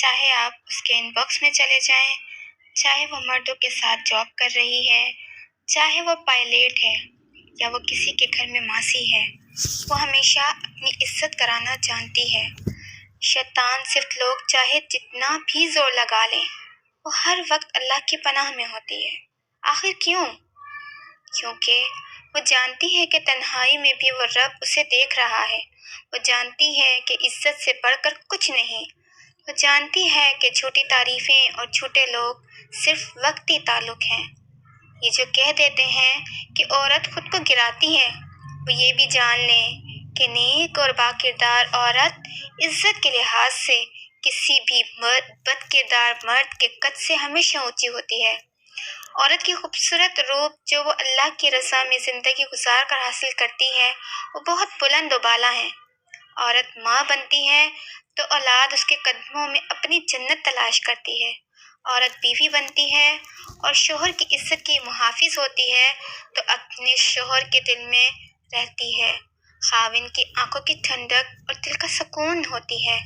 چاہے آپ اس کے ان باکس میں چلے جائیں، چاہے وہ مردوں کے ساتھ جاب کر رہی ہے، چاہے وہ پائلٹ ہے یا وہ کسی کے گھر میں ماسی ہے، وہ ہمیشہ اپنی عزت کرانا جانتی ہے۔ شیطان صرف لوگ چاہے جتنا بھی زور لگا لیں، وہ ہر وقت اللہ کی پناہ میں ہوتی ہے۔ آخر کیوں؟ کیونکہ وہ جانتی ہے کہ تنہائی میں بھی وہ رب اسے دیکھ رہا ہے۔ وہ جانتی ہے کہ عزت سے بڑھ کر کچھ نہیں۔ وہ جانتی ہے کہ جھوٹی تعریفیں اور جھوٹے لوگ صرف وقتی تعلق ہیں۔ یہ جو کہہ دیتے ہیں کہ عورت خود کو گراتی ہے، وہ یہ بھی جان لیں کہ نیک اور با کردار عورت عزت کے لحاظ سے کسی بھی بد کردار مرد کے قد سے ہمیشہ اونچی ہوتی ہے۔ عورت کی خوبصورت روپ جو وہ اللہ کی رضا میں زندگی گزار کر حاصل کرتی ہے، وہ بہت بلند و بالا ہے۔ عورت ماں بنتی ہے تو اولاد اس کے قدموں میں اپنی جنت تلاش کرتی ہے۔ عورت بیوی بنتی ہے اور شوہر کی عزت کی محافظ ہوتی ہے تو اپنے شوہر کے دل میں رہتی ہے۔ خاوند کی آنکھوں کی ٹھنڈک اور دل کا سکون ہوتی ہے۔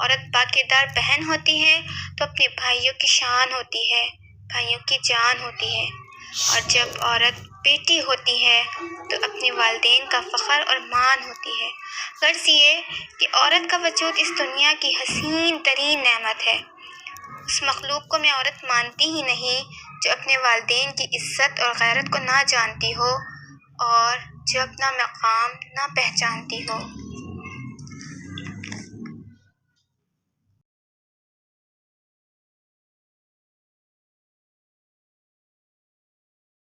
عورت باکردار بہن ہوتی ہے تو اپنے بھائیوں کی شان ہوتی ہے، بھائیوں کی جان ہوتی ہے۔ اور جب عورت بیٹی ہوتی ہے تو اپنے والدین کا فخر اور مان ہوتی ہے۔ غرض یہ کہ عورت کا وجود اس دنیا کی حسین ترین نعمت ہے۔ اس مخلوق کو میں عورت مانتی ہی نہیں جو اپنے والدین کی عزت اور غیرت کو نہ جانتی ہو اور جو اپنا مقام نہ پہچانتی ہو۔